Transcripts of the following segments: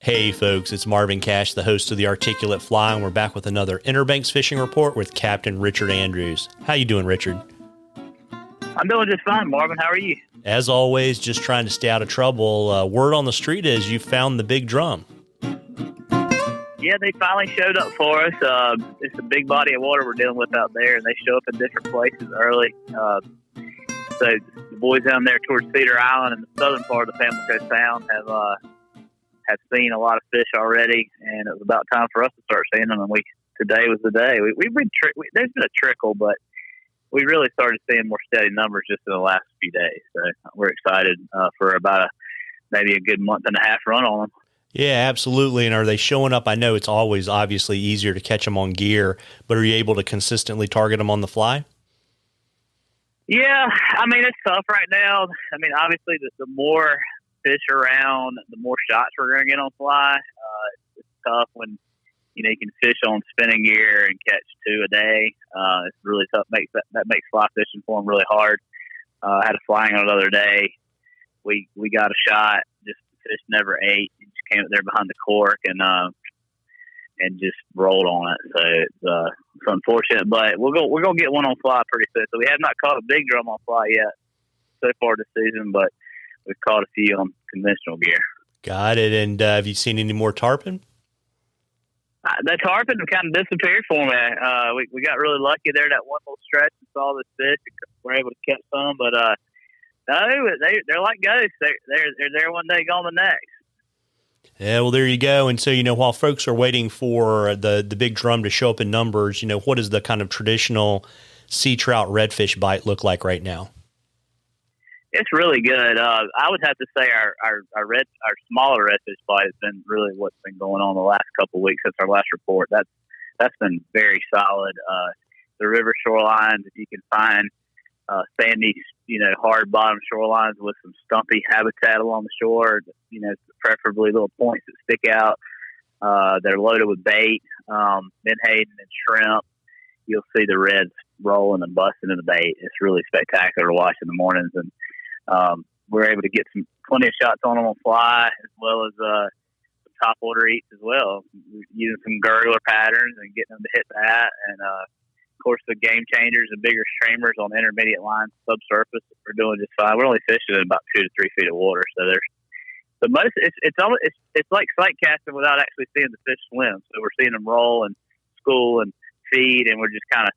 Hey folks, it's Marvin Cash, the host of The Articulate Fly, and we're back with another Inner Banks Fishing Report with Captain Richard Andrews. How you doing, Richard? I'm doing just fine, Marvin. How are you? As always, just trying to stay out of trouble. Word on the street is you found the big drum. Yeah, they finally showed up for us. It's a big body of water we're dealing with out there, and they show up in different places early. So the boys down there towards Cedar Island and the southern part of the Pamlico Sound have seen a lot of fish already, and it was about time for us to start seeing them. And today was the day. There's been a trickle, but we really started seeing more steady numbers just in the last few days. So we're excited for about maybe a good month and a half run on them. Yeah, absolutely. And are they showing up? I know it's always obviously easier to catch them on gear, but are you able to consistently target them on the fly? Yeah, I mean, it's tough right now. I mean, obviously, the more fish around, the more shots we're going to get on fly. It's tough when, you can fish on spinning gear and catch 2 a day. It's really tough. That makes fly fishing for them really hard. I had a flying on another day. We got a shot, just the fish never ate. It just came up there behind the cork and just rolled on it. So it's unfortunate, but we're gonna get one on fly pretty soon. So we have not caught a big drum on fly yet so far this season, but we've caught a few on conventional gear. Got it. And have you seen any more tarpon? The tarpon kind of disappeared for me. We got really lucky there that one little stretch and saw this fish. We're able to catch some, but no, they're like ghosts. They're there one day, gone the next. Yeah, well, there you go. And so, while folks are waiting for the big drum to show up in numbers, what does the kind of traditional sea trout redfish bite look like right now? It's really good. I would have to say our smaller redfish bite has been really what's been going on the last couple of weeks since our last report. That's been very solid. The river shorelines, if you can find sandy, hard bottom shorelines with some stumpy habitat along the shore, preferably little points that stick out. They're loaded with bait, menhaden and shrimp. You'll see the reds rolling and busting in the bait. It's really spectacular to watch in the mornings, and we're able to get plenty of shots on them on fly, as well as some top order eats as well, using some gurgler patterns and getting them to hit that. And of course, the game changers and bigger streamers on intermediate lines, subsurface, we're doing just fine. We're only fishing in about 2 to 3 feet of water, so there's the most. It's like sight casting without actually seeing the fish swim. So we're seeing them roll and school and feed, and we're just kind of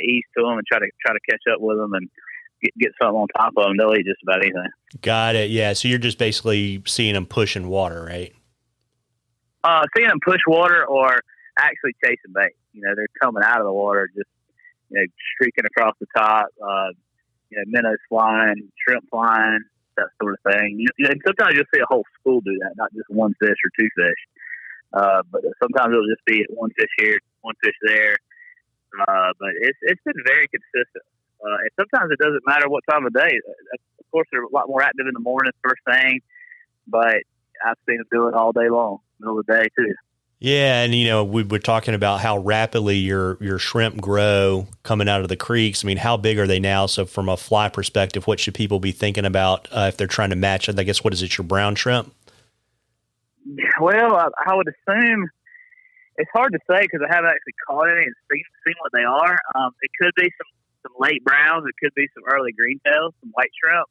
ease to them and try to catch up with them and get something on top of them. They'll eat just about anything. Got it. Yeah. So you're just basically seeing them pushing water, right? Seeing them push water or actually chasing bait. They're coming out of the water, just streaking across the top. Minnows flying, shrimp flying, that sort of thing. And sometimes you'll see a whole school do that, not just one fish or 2 fish. But sometimes it'll just be one fish here, one fish there. But it's been very consistent. And sometimes it doesn't matter what time of day. Of course, they're a lot more active in the morning, first thing, but I've seen them do it all day long, middle of the day too. Yeah, and we were talking about how rapidly your shrimp grow coming out of the creeks. I mean, how big are they now? So from a fly perspective, what should people be thinking about if they're trying to match it? I guess, what is it, your brown shrimp? Well, I would assume it's hard to say because I haven't actually caught any and seen what they are. It could be some late browns. It could be some early greentails, some white shrimp.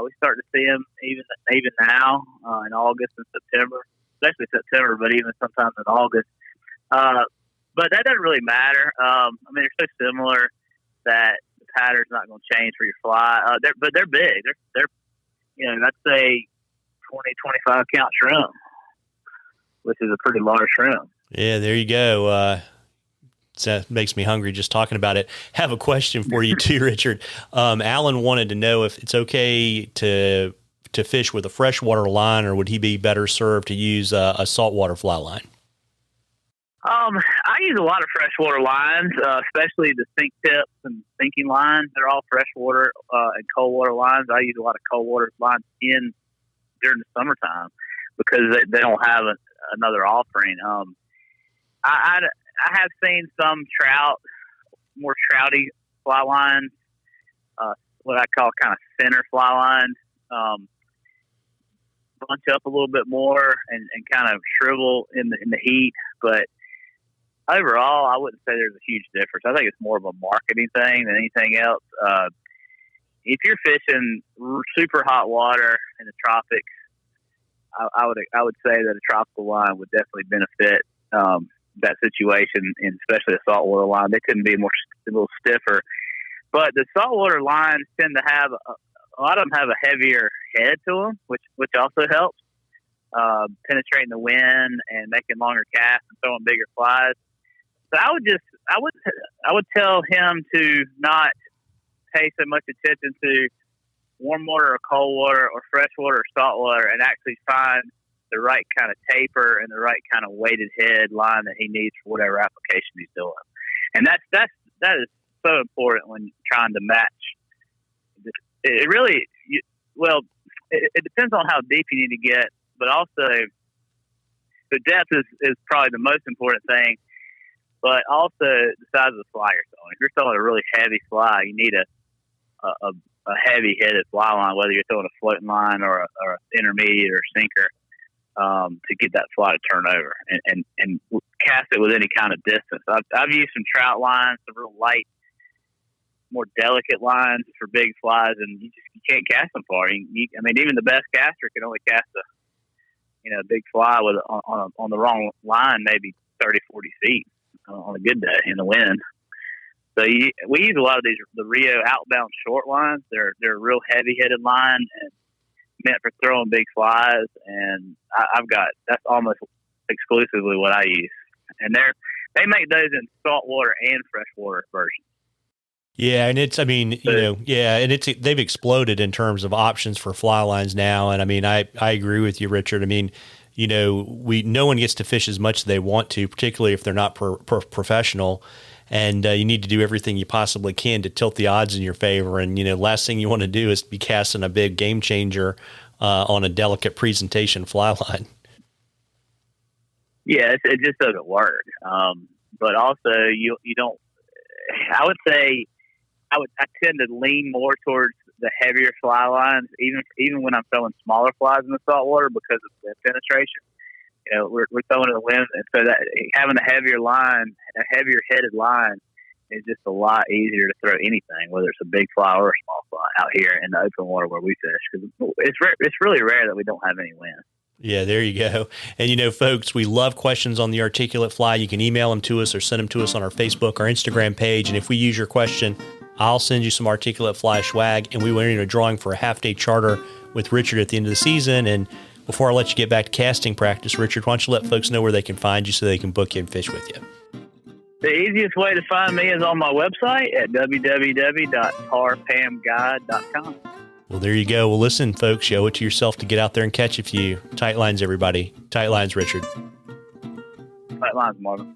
We start to see them even now in August and September, especially September, but even sometimes in August. But that doesn't really matter. They're so similar that the pattern's not going to change for your fly. But they're big. They're I'd say 20, 25 count shrimp, which is a pretty large shrimp. Yeah, there you go. That makes me hungry just talking about it. Have a question for you too, Richard. Alan wanted to know if it's okay to fish with a freshwater line, or would he be better served to use a saltwater fly line? I use a lot of freshwater lines, especially the sink tips and sinking lines. They're all freshwater and cold water lines. I use a lot of cold water lines during the summertime because they don't have another offering. I have seen some more trouty fly lines, what I call kind of center fly lines. bunch up a little bit more and kind of shrivel in the heat. But overall, I wouldn't say there's a huge difference. I think it's more of a marketing thing than anything else. If you're fishing super hot water in the tropics, I would say that a tropical line would definitely benefit that situation, and especially a saltwater line. They couldn't be a little stiffer. But the saltwater lines tend to have a lot of them have a heavier head to them, which also helps penetrating the wind and making longer casts and throwing bigger flies. So I would tell him to not pay so much attention to warm water or cold water or fresh water or salt water, and actually find the right kind of taper and the right kind of weighted head line that he needs for whatever application he's doing. And that is so important when trying to match. It really, it depends on how deep you need to get, but also the depth is probably the most important thing, but also the size of the fly you're throwing. If you're throwing a really heavy fly, you need a heavy-headed fly line, whether you're throwing a floating line or an intermediate or sinker, to get that fly to turn over and cast it with any kind of distance. I've used some trout lines, some real light, more delicate lines for big flies, and you can't cast them far. Even the best caster can only cast a big fly with on the wrong line, maybe 30, 40 feet on a good day in the wind. So we use a lot of the Rio outbound short lines. They're a real heavy-headed line and meant for throwing big flies. And that's almost exclusively what I use. And they make those in saltwater and freshwater versions. Yeah, and they've exploded in terms of options for fly lines now. And I agree with you, Richard. No one gets to fish as much as they want to, particularly if they're not professional. And you need to do everything you possibly can to tilt the odds in your favor. And, last thing you want to do is be casting a big game changer on a delicate presentation fly line. Yeah, it just doesn't work. But also, you don't. I would say I tend to lean more towards the heavier fly lines, even when I'm throwing smaller flies in the saltwater, because of the penetration. We're throwing in the wind, and so that having a heavier headed line is just a lot easier to throw anything, whether it's a big fly or a small fly, out here in the open water where we fish. Because it's really rare that we don't have any wind. Yeah, there you go. And, folks, we love questions on the articulate fly. You can email them to us or send them to us on our Facebook or Instagram page. And if we use your question, I'll send you some articulate fly swag. And we went into a drawing for a half-day charter with Richard at the end of the season. And before I let you get back to casting practice, Richard, why don't you let folks know where they can find you so they can book you and fish with you? The easiest way to find me is on my website at www.tarpamguide.com. Well, there you go. Well, listen, folks, you owe it to yourself to get out there and catch a few. Tight lines, everybody. Tight lines, Richard. Tight lines, Marvin.